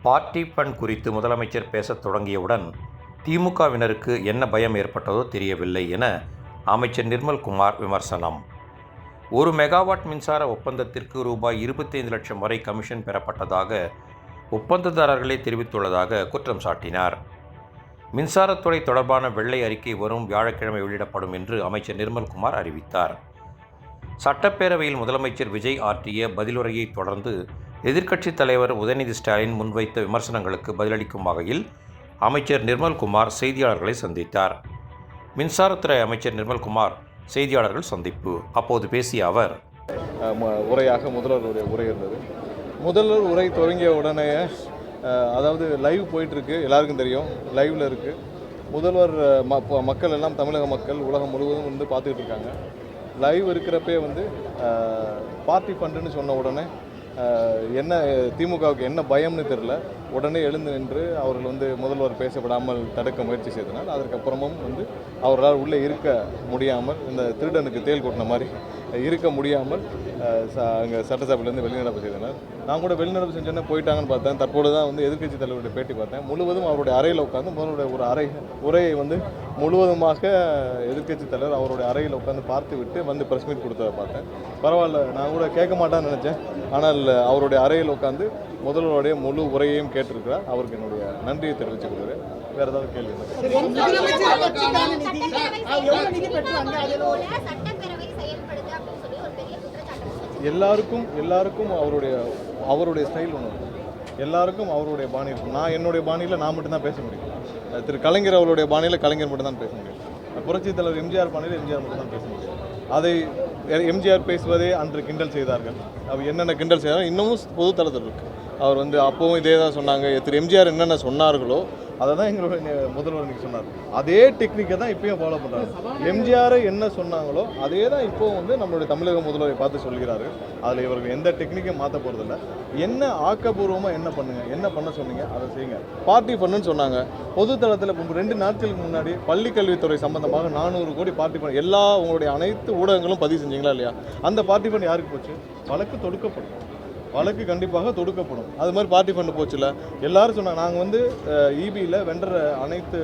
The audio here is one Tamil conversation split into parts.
பார்ட்டி ஃபண்ட் குறித்து முதலமைச்சர் பேசத் தொடங்கியவுடன் திமுகவினருக்கு என்ன பயம் ஏற்பட்டதோ தெரியவில்லை என அமைச்சர் நிர்மல்குமார் விமர்சனம். 1 மெகாவாட் மின்சார ஒப்பந்தத்திற்கு ரூபாய் 25 லட்சம் வரை கமிஷன் பெறப்பட்டதாக ஒப்பந்ததாரர்களே தெரிவித்துள்ளதாக குற்றம் சாட்டினார். மின்சாரத்துறை தொடர்பான வெள்ளை அறிக்கை வரும் வியாழக்கிழமை வெளியிடப்படும் என்று அமைச்சர் நிர்மல்குமார் அறிவித்தார். சட்டப்பேரவையில் முதலமைச்சர் விஜய் ஆற்றிய பதிலுரையை தொடர்ந்து எதிர்க்கட்சித் தலைவர் உதயநிதி ஸ்டாலின் முன்வைத்த விமர்சனங்களுக்கு பதிலளிக்கும் வகையில் அமைச்சர் நிர்மல்குமார் செய்தியாளர்களை சந்தித்தார். மின்சாரத்துறை அமைச்சர் நிர்மல்குமார் செய்தியாளர்கள் சந்திப்பு. அப்போது பேசிய அவர், உரையாக முதல்வருடைய உரை இருந்தது. முதல்வர் உரை தொடங்கிய உடனே அதாவது லைவ் போயிட்டுருக்கு, எல்லாருக்கும் தெரியும், லைவில் இருக்குது. முதல்வர் மக்கள் எல்லாம், தமிழக மக்கள் உலகம் முழுவதும் வந்து பார்த்துக்கிட்டு இருக்காங்க. லைவ் இருக்கிறப்பே வந்து பார்ட்டி ஃபண்டுன்னு சொன்ன உடனே என்ன திமுகவுக்கு என்ன பயம்னு தெரில. உடனே எழுந்து நின்று அவர்கள் வந்து முதல்வர் பேசப்படாமல் தடுக்க முயற்சி செய்தனர். அதற்கப்புறமும் வந்து அவர்களால் உள்ளே இருக்க முடியாமல், இந்த திருடனுக்கு தேல் கொட்டின மாதிரி இருக்க முடியாமல் அங்கே சட்டசபையிலேருந்து வெளிநடப்பு செய்தனர். நான் கூட வெளிநடப்பு செஞ்சோன்னே போயிட்டாங்கன்னு பார்த்தேன். தற்போது தான் வந்து எதிர்க்கட்சி தலைவருடைய பேட்டி பார்த்தேன். முழுவதும் அவருடைய அறையில் உட்காந்து முதல்வருடைய ஒரு உரையை வந்து முழுவதுமாக எதிர்க்கட்சி தலைவர் அவருடைய அறையில் உட்காந்து பார்த்து விட்டு வந்து ப்ரெஸ் மீட் கொடுத்ததை பார்த்தேன். பரவாயில்ல, நான் கூட கேட்க மாட்டான்னு நினச்சேன். ஆனால் அவருடைய அறையில் உட்காந்து முதல்வருடைய முழு உரையையும் கேட்டிருக்கிறார். அவருக்கு என்னுடைய நன்றியை தெரிவித்துக் கொள்கிறேன். வேறு ஏதாவது கேள்வி? எல்லாருக்கும் அவருடைய ஸ்டைல் ஒன்று, எல்லாருக்கும் அவருடைய பாணி இருக்கும். நான் என்னுடைய பாணியில் நான் மட்டும்தான் பேச முடியும். திரு கலைஞர் அவருடைய பாணியில் கலைஞர் மட்டும்தான் பேச முடியும். புரட்சித் தலைவர் எம்ஜிஆர் பாணியில் எம்ஜிஆர் மட்டும்தான் பேச முடியும். அதை எம்ஜிஆர் பேசுவதே அன்று கிண்டல் செய்தார்கள். அவர் என்னென்ன கிண்டல் செய்தார்கள் இன்னமும் பொது தளத்தில் இருக்குது. அவர் வந்து அப்போவும் இதே தான் சொன்னாங்க. திரு எம்ஜிஆர் என்னென்ன சொன்னார்களோ அதை தான் எங்களுடைய முதல்வர் இன்றைக்கி சொன்னார். அதே டெக்னிக்கை தான் இப்போயும் ஃபாலோ பண்ணுறாங்க. எம்ஜிஆர் என்ன சொன்னாங்களோ அதே தான் இப்போவும் வந்து நம்மளுடைய தமிழக முதல்வரை பார்த்து சொல்கிறார்கள். அதில் இவர்கள் எந்த டெக்னிக்கையும் மாற்ற போகிறதில்ல. என்ன ஆக்கப்பூர்வமாக என்ன பண்ணுங்கள், என்ன பண்ண சொன்னீங்க அதை செய்யுங்க. பார்ட்டி ஃபண்டுன்னு சொன்னாங்க. பொது தளத்தில் 2 நாட்களுக்கு முன்னாடி பள்ளி கல்வித்துறை சம்பந்தமாக 400 கோடி பார்ட்டி ஃபண்ட் எல்லா உங்களுடைய அனைத்து ஊடகங்களும் பதிவு செஞ்சீங்களா இல்லையா? அந்த பார்ட்டி ஃபண்ட் யாருக்கு போச்சு? வழக்கு தொடுக்கப்படும். வழக்கு கண்டிப்பாக தொடுக்கப்படும். அது மாதிரி பார்ட்டி ஃபண்டு போச்சுல. எல்லாரும் சொன்னாங்க. நாங்கள் வந்து இபியில் வெண்டர் அனைத்து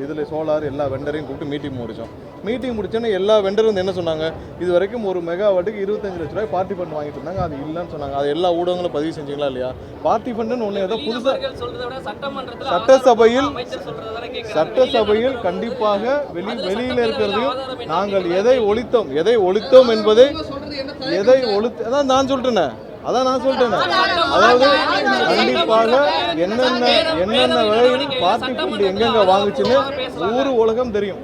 இதில் சோலார் எல்லா வெண்டரையும் கூப்பிட்டு மீட்டிங் முடித்தோம். மீட்டிங் முடிச்சோன்னே எல்லா வெண்டரும் வந்து என்ன சொன்னாங்க, இது வரைக்கும் 1 மெகாவாட்டுக்கு 25 லட்ச ரூபாய் பார்ட்டி ஃபண்ட் வாங்கிட்டு இருந்தாங்க. அது இல்லைன்னு சொன்னாங்க. அது எல்லா ஊடகங்களும் பதிவு செஞ்சீங்களா இல்லையா? பார்ட்டி ஃபண்டுன்னு ஒன்று ஏதோ புதுசாக சட்டசபையில் கண்டிப்பாக வெளியில் இருக்கிறதையும் நாங்கள் எதை ஒழித்தோம் என்பதை அதான் நான் சொல்லிட்டேன். அதாவது கண்டிப்பாக என்னென்ன விலையில் பார்ட்டி ஃபண்ட் எங்கெங்க வாங்குச்சுன்னு ஊர் உலகம் தெரியும்.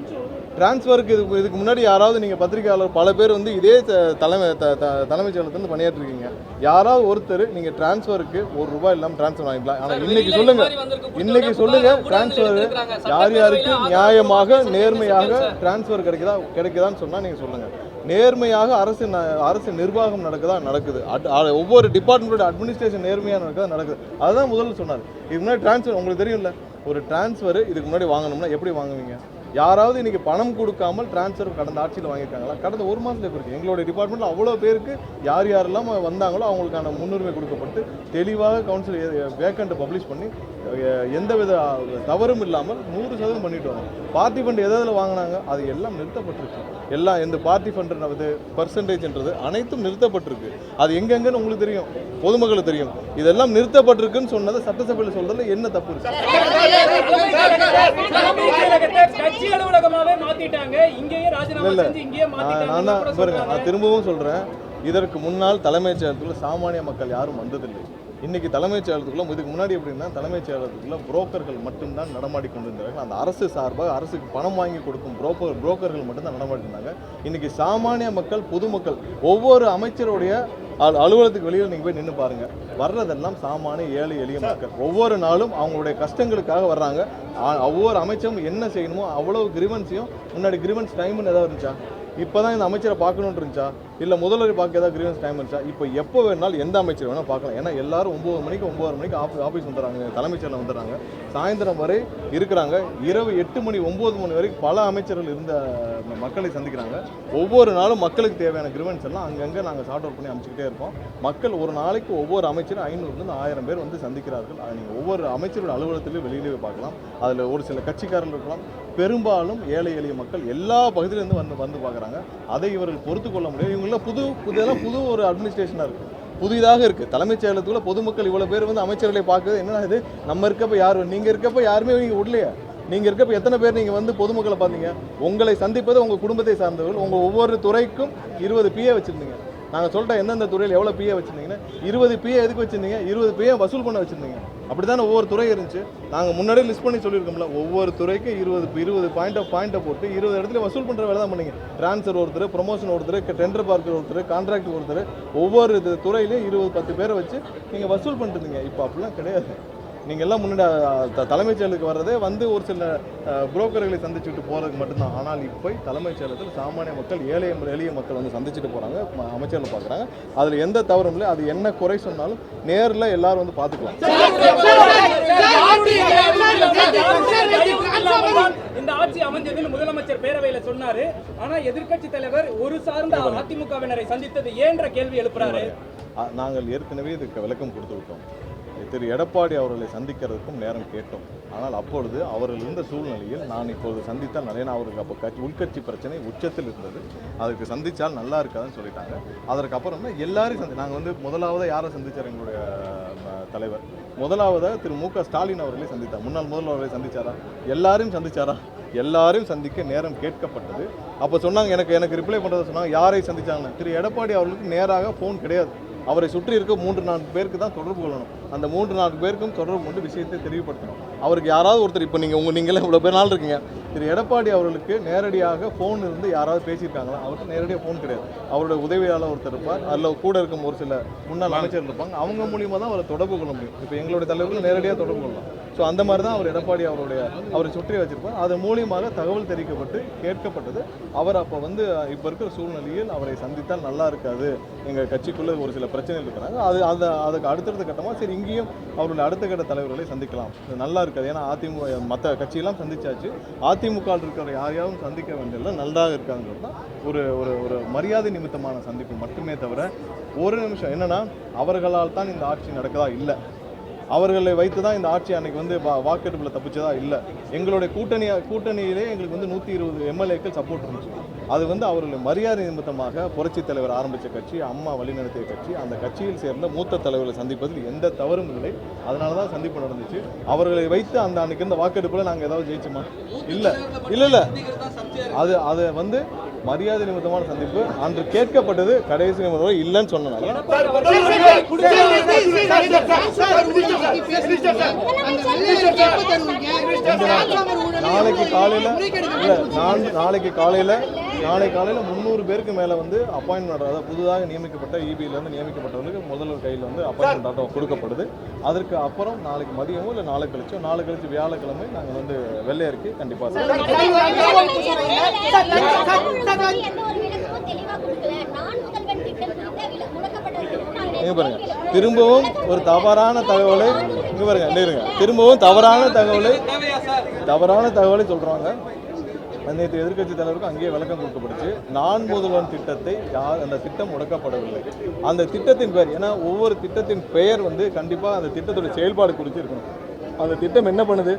டிரான்ஸ்ஃபருக்கு இதுக்கு முன்னாடி யாராவது நீங்கள் பத்திரிகையாளர் பல பேர் வந்து இதே தலைமைச் செயலகத்துலேருந்து பணியாற்றிருக்கீங்க. யாராவது ஒருத்தர் நீங்கள் டிரான்ஸ்ஃபருக்கு ₹1 இல்லாமல் டிரான்ஸ்ஃபர் வாங்கிக்கலாம். ஆனால் இன்னைக்கு சொல்லுங்கள் டிரான்ஸ்ஃபர் யாருக்கு நியாயமாக நேர்மையாக டிரான்ஸ்ஃபர் கிடைக்குதான்னு சொன்னால் நீங்கள் சொல்லுங்கள். நேர்மையாக அரசு நிர்வாகம் நடக்குது. ஒவ்வொரு டிபார்ட்மெண்ட்டோட அட்மினிஸ்ட்ரேஷன் நேர்மையாக நடக்குது. அதுதான் முதல்ல சொன்னார். இதுக்கு முன்னாடி டிரான்ஸ்ஃபர் உங்களுக்கு தெரியும்ல, ஒரு டிரான்ஸ்ஃபர் இதுக்கு முன்னாடி வாங்கணும்னா எப்படி வாங்குவீங்க? யாராவது இன்றைக்கி பணம் கொடுக்காமல் டிரான்ஸ்ஃபர் கடந்த ஆட்சியில் வாங்கியிருக்காங்களா? கடந்த 1 மாதத்தில் எப்படி இருக்குது? எங்களுடைய டிபார்ட்மெண்ட்டில் அவ்வளோ பேருக்கு யாரெல்லாம் வந்தாங்களோ அவங்களுக்கான முன்னுரிமை கொடுக்கப்பட்டு தெளிவாக கவுன்சில் வேக்கண்ட் பப்ளிஷ் பண்ணி எந்தவித தவறும் இல்லாமல் 100% பண்ணிட்டு வரோம். பார்ட்டி ஃபண்ட் எதில் வாங்கினாங்க அது எல்லாம் நிறுத்தப்பட்டிருக்கு. எல்லாம் இந்த பார்ட்டி ஃபண்டுன்றது பர்சன்டேஜ்ன்றது அனைத்தும் நிறுத்தப்பட்டிருக்கு. அது எங்கெங்கன்னு உங்களுக்கு தெரியும், பொதுமக்களுக்கு தெரியும். இதெல்லாம் நிறுத்தப்பட்டிருக்குன்னு சொன்னதை சட்டசபையில் சொல்றதுல என்ன தப்பு இருக்கு? நான் திரும்பவும் சொல்றேன், இதற்கு முன்னால் தலைமைச் செயலகத்துக்குள்ள சாமானிய மக்கள் யாரும் வந்ததில்லை. இன்னைக்கு தலைமைச் செயலகத்துக்குள்ள, இதுக்கு முன்னாடி எப்படின்னா தலைமைச் செயலகத்துக்குள்ள புரோக்கர்கள் மட்டும்தான் நடமாடி கொண்டிருந்தார்கள். அந்த அரசு சார்பாக அரசுக்கு பணம் வாங்கி கொடுக்கும் புரோக்கர்கள் மட்டும்தான் நடமாடி இருந்தாங்க. இன்னைக்கு சாமானிய மக்கள், பொதுமக்கள், ஒவ்வொரு அமைச்சருடைய அலுவலகத்துக்கு வெளியில் நீங்கள் போய் நின்று பாருங்கள். வர்றதெல்லாம் சாமானிய ஏழை எளிய மக்கள். ஒவ்வொரு நாளும் அவங்களுடைய கஷ்டங்களுக்காக வர்றாங்க. ஒவ்வொரு அமைச்சரும் என்ன செய்யணுமோ அவ்வளோ கிரிவன்ஸையும், முன்னாடி கிரிவன்ஸ் டைம்னு ஏதாவது இருந்துச்சா? இப்போ தான் இந்த அமைச்சரை பார்க்கணுன்னு இருந்துச்சா? இல்லை முதல்வர் பார்க்க ஏதாவது கிரீவன்ஸ் டைம் இருந்துச்சா? இப்போ எப்போ வேணாலும் எந்த அமைச்சர் வேணால் பார்க்கலாம். ஏன்னா எல்லாரும் 9 மணிக்கு ஆஃபீஸ் வந்துடுறாங்க, தலைமைச் செயலர் வந்துடுறாங்க, சாயந்தரம் வரை இருக்கிறாங்க. இரவு 8 மணி 9 மணி வரைக்கும் பல அமைச்சர்கள் இருந்த மக்களை சந்திக்கிறாங்க. ஒவ்வொரு நாளும் மக்களுக்கு தேவையான கிரீவன்ஸ் எல்லாம் அங்கங்கே நாங்கள் சார்ட் அவுட் பண்ணி அமைச்சிக்கிட்டே இருக்கோம். மக்கள் ஒரு நாளைக்கு ஒவ்வொரு அமைச்சரும் 500 1000 பேர் வந்து சந்திக்கிறார்கள். நீங்கள் ஒவ்வொரு அமைச்சரோட அலுவலகத்திலையும் வெளியிலே பார்க்கலாம். அதில் ஒரு சில கட்சிக்காரர்கள் இருக்கலாம். பெரும்பாலும் ஏழை எளிய மக்கள் எல்லா பகுதியிலேருந்து வந்து பார்க்குறாங்க. அதை இவர்கள் பொறுத்து கொள்ள முடியாது. இவங்களாம் புது ஒரு அட்மினிஸ்ட்ரேஷனாக இருக்குது, புதிதாக இருக்குது. தலைமைச் செயலகத்துக்குள்ள பொதுமக்கள் இவ்வளோ பேர் வந்து அமைச்சர்களை பார்க்குறது என்னன்னா, இது நம்ம இருக்கப்போ யார், நீங்கள் இருக்கப்போ யாருமே நீங்கள் விடலையா? நீங்கள் இருக்கப்போ எத்தனை பேர் நீங்கள் வந்து பொதுமக்களை பார்த்தீங்க? உங்களை சந்திப்பது உங்கள் குடும்பத்தை சார்ந்தவர்கள். உங்கள் ஒவ்வொரு துறைக்கும் 20 PA வச்சுருந்தீங்க. நாங்கள் சொல்லிட்டோம் எந்தெந்த துறையில் எவ்வளோ PA வச்சுருந்தீங்கன்னா, 20 PA எதுக்கு வச்சுருந்தீங்க? 20 PA வசூல் பண்ண வச்சுருந்தீங்க. அப்படி தானே ஒவ்வொரு துறை இருந்துச்சு. நாங்கள் முன்னாடியே லிஸ்ட் பண்ணி சொல்லியிருக்கோம்ல, ஒவ்வொரு துறைக்கும் 20 பாயிண்ட்டை போட்டு 20 இடத்துல வசூல் பண்ணுற வேலை தான் பண்ணீங்க. ட்ரான்ஸ்ஃபர் ஒருத்தர், ப்ரொமோஷன் ஒருத்தர், டெண்டர் பார்க்கர் ஒருத்தர், கான்ட்ராக்ட் ஒருத்தர், ஒவ்வொரு துறையிலையும் 20-10 பேரை வச்சு நீங்கள் வசூல் பண்ணிட்டு இருந்தீங்க. இப்போ அப்படிலாம் கிடையாது. நீங்கள் எல்லாம் முன்னாடி தலைமைச் செயலருக்கு வர்றதே வந்து ஒரு சில புரோக்கர்களை சந்திச்சுட்டு போகிறதுக்கு மட்டும்தான். ஆனால் இப்போ தலைமைச் செயலகத்தில் சாமானிய மக்கள், எளிய மக்கள் வந்து சந்திச்சுட்டு போகிறாங்க, அமைச்சர்கள் பார்க்குறாங்க. அதில் எந்த தவறும் இல்லை. அது என்ன குறை சொன்னாலும் நேரில் எல்லாரும் வந்து பார்த்துக்கலாம். இந்த ஆட்சி அமைஞ்சதில் முதலமைச்சர் பேரவையில் சொன்னாரு. ஆனா எதிர்க்கட்சி தலைவர் ஒரு சார்ந்த அதிமுகவினரை சந்தித்தது ஏன்ற கேள்வி எழுப்புறாரு. நாங்கள் ஏற்கனவே இதுக்கு விளக்கம் கொடுத்து விட்டோம். திரு எடப்பாடி அவர்களை சந்திக்கிறதுக்கும் நேரம் கேட்டோம். ஆனால் அப்பொழுது அவர்கள் இருந்த சூழ்நிலையில் நான் இப்பொழுது சந்தித்தால் நிறைய, அவருக்கு அப்போ உள்கட்சி பிரச்சனை உச்சத்தில் இருந்தது, அதுக்கு சந்தித்தால் நல்லா இருக்காதுன்னு சொல்லிட்டாங்க. அதற்கப்புறம் தான் எல்லாரையும் நாங்கள் வந்து முதலாவதாக யாரை சந்தித்தார்? எங்களுடைய தலைவர் முதலாவதாக திரு மு.க. ஸ்டாலின் அவர்களை சந்தித்தார். முன்னாள் முதல்வர் அவர்களை சந்திச்சாரா? எல்லாரையும் சந்திச்சாரா? எல்லாரையும் சந்திக்க நேரம் கேட்கப்பட்டது. அப்போ சொன்னாங்க, எனக்கு ரிப்ளை பண்ணுறதை சொன்னாங்க, யாரை சந்திச்சாங்கன்னு. திரு எடப்பாடி அவர்களுக்கு நேராக ஃபோன் கிடையாது. அவரை சுற்றி இருக்க 3-4 பேருக்கு தான் தொடர்பு கொள்ளணும். அந்த 3-4 பேருக்கும் தொடர்பு கொண்டு விஷயத்தை தெளிவுபடுத்தணும். அவருக்கு யாராவது ஒருத்தர், இப்போ நீங்களே இவ்வளோ பேர் நாள் இருக்கீங்க, திரு எடப்பாடி அவர்களுக்கு நேரடியாக ஃபோன் இருந்து யாராவது பேசியிருக்காங்களா? அவருக்கு நேரடியாக ஃபோன் கிடையாது. அவருடைய உதவியாளர் ஒருத்தர் இருப்பார், அதில் கூட இருக்கும் ஒரு சில முன்னாள் அமைச்சர் இருப்பாங்க. அவங்க மூலியமாக தான் அவரை தொடர்பு கொள்ள முடியும். இப்போ எங்களுடைய தலைவர்கள் நேரடியாக தொடர்பு கொள்ளலாம். ஸோ அந்த மாதிரி தான் அவர் எடப்பாடி அவரை சுற்றி வச்சிருப்பார். அதன் மூலியமாக தகவல் தெரிவிக்கப்பட்டு கேட்கப்பட்டது. அவர் அப்போ வந்து இப்போ இருக்கிற சூழ்நிலையில் அவரை சந்தித்தால் நல்லா இருக்காது, எங்கள் கட்சிக்குள்ளே ஒரு சில பிரச்சனைகள் இருக்கிறாங்க, அதுக்கு அடுத்தடுத்த கட்டமாக சரி இங்கேயும் அவருடைய அடுத்த கட்ட தலைவர்களை சந்திக்கலாம், நல்லா இருக்காது. ஏன்னா அதிமுக மற்ற கட்சியெல்லாம் சந்திச்சாச்சு, அதிமுக இருக்கிற யாரையாவது சந்திக்க வேண்டியதில்லை, நல்லா இருக்காங்கிறது தான் ஒரு மரியாதை நிமித்தமான சந்திப்பு மட்டுமே தவிர ஒரு நிமிஷம் என்னன்னா, அவர்களால் தான் இந்த ஆட்சி நடக்குதா? இல்லை, அவர்களை வைத்து தான் இந்த ஆட்சி அன்னைக்கு வந்து வாக்கெடுப்பில் தப்பிச்சதா? இல்லை, எங்களுடைய கூட்டணியிலே எங்களுக்கு வந்து 120 MLAக்கள் சப்போர்ட் இருந்துச்சு. அது வந்து அவர்களுடைய மரியாதை நிமித்தமாக புரட்சித் தலைவர் ஆரம்பித்த கட்சி, அம்மா வழிநடத்திய கட்சி, அந்த கட்சியில் சேர்ந்த மூத்த தலைவர்களை சந்திப்பதில் எந்த தவறும் இல்லை. அதனால தான் சந்திப்பு நடந்துச்சு. அவர்களை வைத்து அந்த அன்னைக்கு இருந்த வாக்கெடுப்பில் நாங்கள் ஏதாவது ஜெயிச்சோமா? இல்லை. அது வந்து மரியாதை நிமித்தமான சந்திப்பு. அன்று கேட்கப்பட்டது, கடைசி நிமிடம் இல்லைன்னு சொன்னனால நாளை காலையில் 300 பேருக்கு மேலே வந்து அப்பாயின்மெண்ட், அதாவது புதுதாக நியமிக்கப்பட்ட EBலேருந்து நியமிக்கப்பட்டவர்களுக்கு முதல்வர் கையில் வந்து அப்பாயின்மெண்ட் ஆட்டம் கொடுக்கப்படுது. அதற்கு அப்புறம் நாளைக்கு மதியமோ இல்லை நாளை கழிச்சு வியாழக்கிழமை நாங்கள் வந்து வெள்ளை அறிக்கை கண்டிப்பாக பாருங்க. திரும்பவும் ஒரு தவறான தகவலை சொல்றாங்க. நேற்று எதிர்க்கட்சி தலைவருக்கும் அங்கேயே விளக்கம் கொடுக்கப்படுச்சு. நான் முதல்வன் திட்டத்தை அந்த திட்டம் முடக்கப்படவில்லை. அந்த திட்டத்தின் பெயர், ஏன்னா ஒவ்வொரு திட்டத்தின் பெயர் வந்து கண்டிப்பாக அந்த திட்டத்தோட செயல்பாடு குறித்து இருக்கணும். அந்த திட்டம் என்ன பண்ணுது?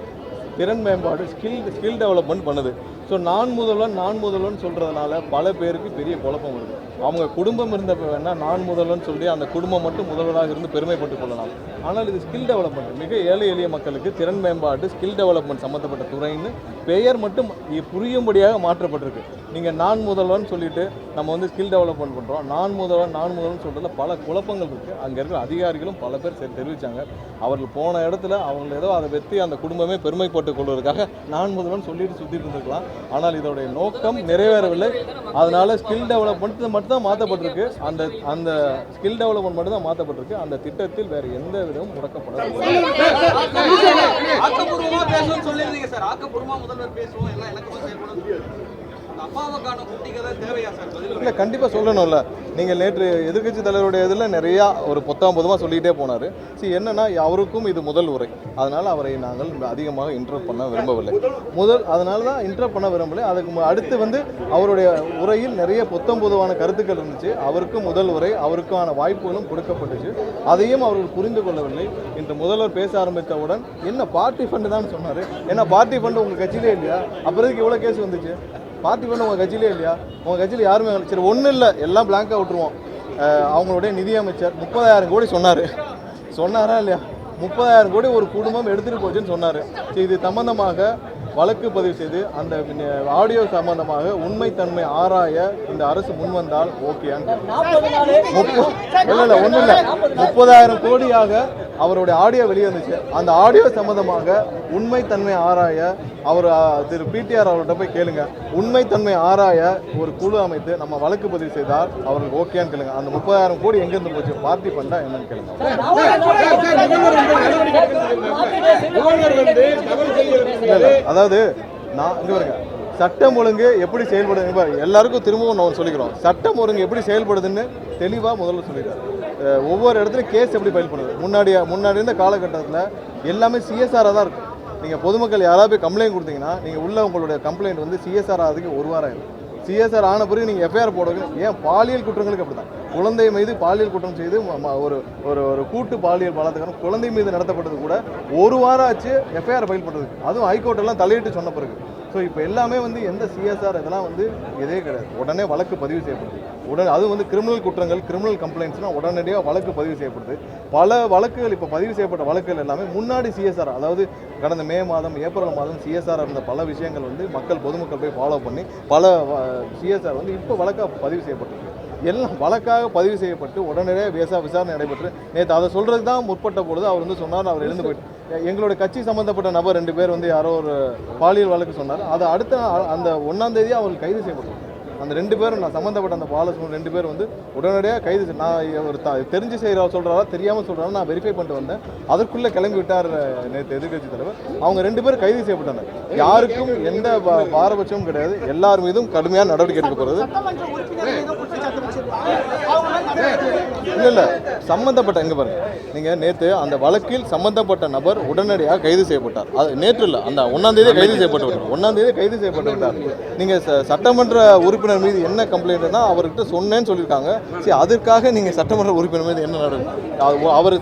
திறன் மேம்பாடு, ஸ்கில் டெவலப்மெண்ட் பண்ணுது. ஸோ நான் முதல்வன் சொல்கிறதுனால பல பேருக்கு பெரிய குழப்பம் வருது. அவங்க குடும்பம் இருந்தப்போ வேணால் நான் முதல்வன் சொல்லி அந்த குடும்பம் மட்டும் முதல்வராக இருந்து பெருமைப்பட்டு கொள்ளலாம். ஆனால் இது ஸ்கில் டெவலப்மெண்ட், மிக ஏழை எளிய மக்களுக்கு திறன் மேம்பாடு, ஸ்கில் டெவலப்மெண்ட் சம்மந்தப்பட்ட துறைன்னு பெயர் மட்டும் புரியும்படியாக மாற்றப்பட்டிருக்கு. நீங்கள் நான் முதல்வன் சொல்லிட்டு நம்ம வந்து ஸ்கில் டெவலப்மெண்ட் பண்ணுறோம், நான் முதல்வன் சொல்கிறதுல பல குழப்பங்கள் இருக்குது. அங்கே இருக்கிற அதிகாரிகளும் பல பேர் தெரிவித்தாங்க. அவர்கள் போன இடத்துல அவங்க ஏதோ அதை வெற்றி அந்த குடும்பமே பெருமைப்பட்டு கொள்வதற்காக நான் முதல்வன் சொல்லிட்டு சுற்றிட்டு இருந்திருக்கலாம். ஆனால் இதோடைய நோக்கம் நிறைவேறவில்லை. அதனால ஸ்கில் டெவலப்மெண்ட் மட்டும் தான் மாற்றப்பட்டிருக்கு. அந்த ஸ்கில் டெவலப்மெண்ட் மட்டும் தான் மாற்றப்பட்டிருக்கு. அந்த திட்டத்தில் வேறு எந்த விதமும் முடக்கப்படவில்லை. இல்லை கண்டிப்பாக சொல்லணும்ல. நீங்கள் நேற்று எதிர்க்கட்சி தலைவருடைய இதில் நிறையா ஒரு பொதுவாக சொல்லிகிட்டே போனார். என்னன்னா அவருக்கும் இது முதல் உரை, அதனால் அவரை நாங்கள் அதிகமாக இன்டர்வ் பண்ண விரும்பவில்லை. அதனால தான் இன்டர்வ் பண்ண விரும்பலை. அதுக்கு அடுத்து வந்து அவருடைய உரையில் நிறைய பொதுவான கருத்துக்கள் இருந்துச்சு. அவருக்கும் முதல் உரை, அவருக்கான வாய்ப்புகளும் கொடுக்கப்பட்டுச்சு. அதையும் அவர்கள் புரிந்து கொள்ளவில்லை. இன்று முதல்வர் பேச ஆரம்பித்தவுடன் என்ன பார்ட்டி ஃபண்டு தான் சொன்னார். ஏன்னா பார்ட்டி ஃபண்டு உங்கள் கட்சியிலே இல்லையா, அப்புறத்துக்கு இவ்வளோ கேஸ் வந்துச்சு? பார்ட்டி ஃபண்டு உங்கள் கட்சியிலே இல்லையா? உங்கள் கட்சியில் யாருமே சரி ஒன்றும் இல்லை, எல்லாம் பிளாங்காக விட்டுருவோம். அவங்களுடைய நிதியமைச்சர் 30,000 கோடி சொன்னாரா இல்லையா? 30,000 கோடி ஒரு குடும்பம் எடுத்துகிட்டு போச்சுன்னு சொன்னார். இது சம்பந்தமாக வழக்கு பதிவு செய்து அந்த ஆடியோ சம்பந்தமாக உண்மைத்தன்மை ஆராய இந்த அரசு முன்வந்தால் ஓகேன்னு. இல்லை ஒன்றும் இல்லை, 30,000 கோடியாக அவருடைய ஆடியோ வெளியே வந்துச்சு. அந்த ஆடியோ சம்பந்தமாக உண்மைத்தன்மை ஆராய அவர் திரு பிடிஆர் அவர்கிட்ட போய் கேளுங்க. உண்மைத்தன்மை ஆராய ஒரு குழு அமைத்து நம்ம வழக்கு பதிவு செய்தால் அவருக்கு ஓகேன்னு கேளுங்க. அந்த 30,000 கோடி எங்கேருந்து போச்சு, பார்ட்டி ஃபண்டா என்னன்னு கேளுங்க. அதாவது நான் இங்க பாருங்க, சட்டம் ஒழுங்கு எப்படி செயல்படுது எல்லாருக்கும் திரும்பவும் நான் சொல்லிக்கிறோம். சட்டம் ஒழுங்கு எப்படி செயல்படுதுன்னு தெளிவாக முதல்ல சொல்லிடுறாரு. ஒவ்வொரு இடத்துலையும் கேஸ் எப்படி ஃபைல் பண்ணுது. முன்னாடி இருந்த காலகட்டத்தில் எல்லாமே சிஎஸ்ஆராக தான் இருக்கும். நீங்கள் பொதுமக்கள் யாராவது போய் கம்ப்ளைண்ட் கொடுத்தீங்கன்னா நீங்கள் உள்ள உங்களுடைய கம்ப்ளைண்ட் வந்து சிஎஸ்ஆர் ஆகிறதுக்கு 1 வாரம் ஆகும். சிஎஸ்ஆர் ஆன பிறகு நீங்கள் எஃப்ஐஆர் போடுங்க. ஏன் பாலியல் குற்றங்களுக்கு அப்படி தான். குழந்தை மீது பாலியல் குற்றம் செய்து ஒரு ஒரு கூட்டு பாலியல் பலாத்காரம் குழந்தை மீது நடத்தப்பட்டது கூட 1 வாரம் ஆச்சு எஃப்ஐஆர் ஃபைல் பண்ணுறதுக்கு. அதுவும் ஹைகோர்ட் எல்லாம் தலையிட்டு சொன்ன பிறகு. ஸோ இப்போ எல்லாமே வந்து எந்த சிஎஸ்ஆர் இதெல்லாம் வந்து எதே கிடையாது. உடனே வழக்கு பதிவு செய்யப்படுது. அதுவும் வந்து கிரிமினல் குற்றங்கள், கிரிமினல் கம்ப்ளைண்ட்ஸ்னால் உடனடியாக வழக்கு பதிவு செய்யப்படுது. பல வழக்குகள் இப்போ பதிவு செய்யப்பட்ட வழக்குகள் எல்லாமே முன்னாடி சிஎஸ்ஆர், அதாவது கடந்த மே மாதம் ஏப்ரல் மாதம் சிஎஸ்ஆர் இருந்த பல விஷயங்கள் வந்து பொதுமக்கள் போய் ஃபாலோ பண்ணி பல சிஎஸ்ஆர் வந்து இப்போ வழக்காக பதிவு செய்யப்பட்டிருக்கு. எல்லாம் வழக்காக பதிவு செய்யப்பட்டு உடனடியாக விசாரணை நடைபெற்று நேற்று அதை சொல்கிறது தான் முற்பட்ட பொழுது அவர் வந்து சொன்னார். அவர் எழுந்து போயிட்டு எங்களுடைய கட்சி சம்மந்தப்பட்ட நபர் 2 பேர் வந்து யாரோ ஒரு பாலியல் வழக்கு சொன்னார். அது அடுத்த அந்த 1ஆம் தேதி அவர்கள் கைது செய்யப்பட்டார். அந்த 2 பேரும் நான் சம்மந்தப்பட்ட அந்த பாலஸ் 2 பேர் வந்து உடனடியாக கைது. நான் ஒரு தெரிஞ்சு சொல்கிறாரா தெரியாமல் சொல்கிறாரா நான் வெரிஃபை பண்ணிட்டு வந்தேன். அதற்குள்ளே கிளம்பி விட்டார் நேற்று எதிர்க்கட்சி தலைவர். அவங்க 2 பேரும் கைது செய்யப்பட்டாங்க. யாருக்கும் எந்த பாரபட்சமும் கிடையாது. எல்லார் மீதும் கடுமையான நடவடிக்கை எடுக்கப்படுறது. இல்லை சம்மந்தப்பட்ட இங்கே பாருங்க, நீங்கள் நேற்று அந்த வழக்கில் சம்மந்தப்பட்ட நபர் உடனடியாக கைது செய்யப்பட்டார். அது நேற்று இல்லை, அந்த 1ஆம் தேதி கைது செய்யப்பட்டு விட்டார். 1ஆம் தேதி கைது செய்யப்பட்டு விட்டார். நீங்கள் சட்டமன்ற உறுப்பினர் மீது என்ன கம்ப்ளைண்ட்னா அவர்கிட்ட சொன்னேன்னு சொல்லியிருக்காங்க. சரி, அதற்காக நீங்கள் சட்டமன்ற உறுப்பினர் மீது என்ன நடக்கும்? அவர்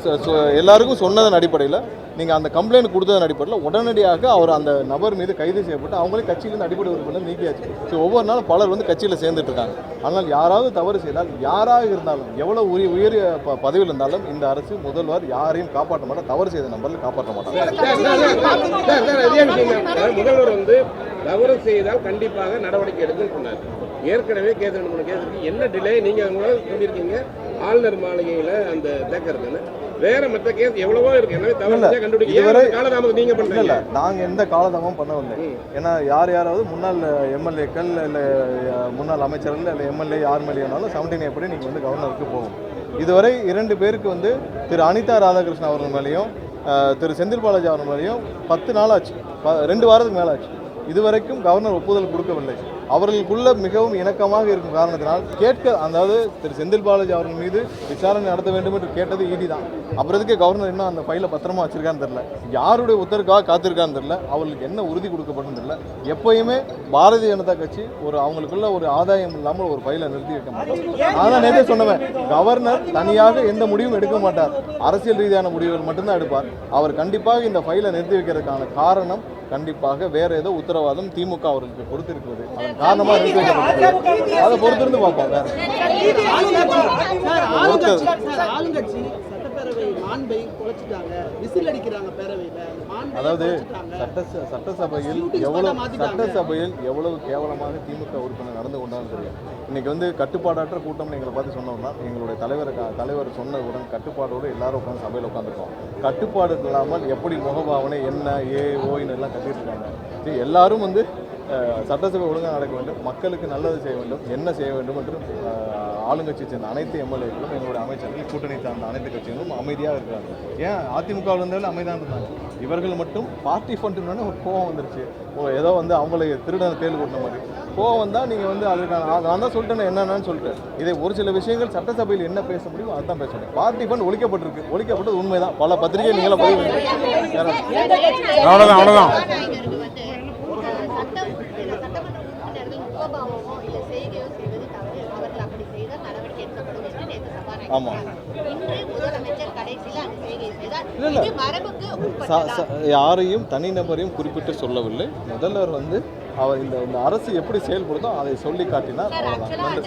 எல்லாருக்கும் சொன்னதன் அடிப்படையில் நீங்கள் அந்த கம்ப்ளைண்ட் கொடுத்ததன் அடிப்படையில் உடனடியாக அவர் அந்த நபர் மீது கைது செய்யப்பட்டு அவங்களே கட்சியிலேருந்து அடிப்படை உறுப்பினர் நீக்கியாச்சு. ஸோ ஒவ்வொரு நாளும் பலர் வந்து கட்சியில் சேர்ந்துட்டு இருக்காங்க. ஆனால் யாராவது தவறு செய்தால் யாராக இருந்தாலும் எவ்வளோ உயரிய பதவியில் இருந்தாலும் இந்த அரசு முதல்வர் யாரையும் காப்பாற்ற மாட்டார். தவறு செய்த நபர்கள் காப்பாற்ற மாட்டாங்க. முதல்வர் வந்து தவறு செய்தால் கண்டிப்பாக நடவடிக்கை எடுக்குன்னு சொன்னார். ஏற்கனவே கேஸ் 2-3 கேஸ் இருக்கு. என்ன டிலே நீங்க சொல்லியிருக்கீங்க ஆளுநர் மாளிகையில் அந்த தேக்கறதுன்னு வேற மற்ற கேஸ் எவ்வளவோ இருக்கு. எனவே தவறு கண்டுபிடிக்க காலதாமதம் நீங்க பண்றீங்க. இல்ல நாங்க எந்த காலதாமதம் பண்ணவில்லை. ஏன்னா யாராவது முன்னாள் எம்எல்ஏக்கள் இல்லை முன்னாள் அமைச்சர்கள் இல்லை எம்எல்ஏ யார் மேலேயானாலும் 17 எப்படி நீங்கள் வந்து கவர்னருக்கு போகும். இதுவரை 2 பேருக்கு வந்து திரு அனிதா ராதாகிருஷ்ணன் அவர்கள் மேலேயும் திரு செந்தில் பாலாஜி அவர்கள் மேலேயும் 10 நாள் ஆச்சு, 2 வாரத்துக்கு மேலே ஆச்சு. இதுவரைக்கும் கவர்னர் ஒப்புதல் கொடுக்கவில்லை. அவர்களுக்குள்ள மிகவும் இணக்கமாக இருக்கும் காரணத்தினால் அதாவது திரு செந்தில் பாலாஜி அவர்கள் மீது விசாரணை நடத்த வேண்டும் என்று கேட்டது ஈடி தான். அப்புறத்துக்கே கவர்னர் இன்னும் அந்த ஃபைலை பத்திரமா வச்சிருக்கான்னு தெரியல. யாருடைய உத்தரவுக்காக காத்திருக்கான்னு தெரியல. அவர்களுக்கு என்ன உறுதி கொடுக்கப்படும் தெரியல. எப்பயுமே பாரதிய ஜனதா கட்சி அவங்களுக்குள்ள ஒரு ஆதாயம் இல்லாமல் ஒரு ஃபைலை நிறுத்தி வைக்க மாட்டார். ஆனால் நேற்றே சொன்னவன் கவர்னர் தனியாக எந்த முடிவும் எடுக்க மாட்டார். அரசியல் ரீதியான முடிவுகள் மட்டும்தான் எடுப்பார். அவர் கண்டிப்பாக இந்த ஃபைலை நிறுத்தி வைக்கிறதுக்கான காரணம் கண்டிப்பாக வேற ஏதோ உத்தரவாதம் திமுக அவர்களுக்கு கொடுத்திருக்கிறது. அதன் காரணமாக நிறுத்தி வைக்கப்பட்டது. அதை பொறுத்திருந்து பார்ப்போம். அதாவது சட்டசபையில் எவ்வளவு கேவலமாக திமுக உறுப்பினர் நடந்து கொண்டாலும் தெரியும். இன்னைக்கு வந்து கட்டுப்பாடற்ற கூட்டம் எங்களை பார்த்து சொன்னோம்னா எங்களுடைய தலைவர் சொன்னவுடன் கட்டுப்பாடோடு எல்லாரும் உட்காந்து சபையில் உட்காந்துருக்கோம். கட்டுப்பாடு இல்லாமல் எப்படி முகபாவனை என்ன ஓயின்னு எல்லாம் கட்டியிருக்காங்க. எல்லாரும் வந்து சட்டசபை ஒழுங்காக நடக்க வேண்டும், மக்களுக்கு நல்லது செய்ய வேண்டும், என்ன செய்ய வேண்டும் என்று ஆளுங்கட்சியை சேர்ந்த அனைத்து எம்எல்ஏக்களும் எங்களுடைய அமைச்சர்கள் கூட்டணி சார்ந்த அனைத்து கட்சிகளும் அமைதியாக இருக்கிறாங்க. ஏன் அதிமுகவில் இருந்தாலும் அமைதியாக இருந்தாங்க. இவர்கள் மட்டும் பார்ட்டி ஃபண்டுன்னு ஒரு கோவம் வந்துருச்சு. ஏதோ வந்து அவங்களை திருடனை தேல் கொண்ட மாதிரி கோவம் வந்தால் நீங்கள் வந்து அதுக்கான நான் தான் சொல்லிட்டேன் என்னென்னு சொல்லிட்டேன். இதை ஒரு சில விஷயங்கள் சட்டசபையில் என்ன பேச முடியுமோ அதுதான் பேச முடியும். பார்ட்டி ஃபண்ட் ஒழிக்கப்பட்டிருக்கு, ஒழிக்கப்பட்டது உண்மைதான். பல பத்திரிகை நீங்களே பதிவு அவ்வளோதான் ஆமாம். யாரையும் தனிநபரையும் குறிப்பிட்டு சொல்லவில்லை. முதல்வர் வந்து அவர் இந்த அரசு எப்படி செயல்படுதோ அதை சொல்லி காட்டினார். அவ்வளோதான்.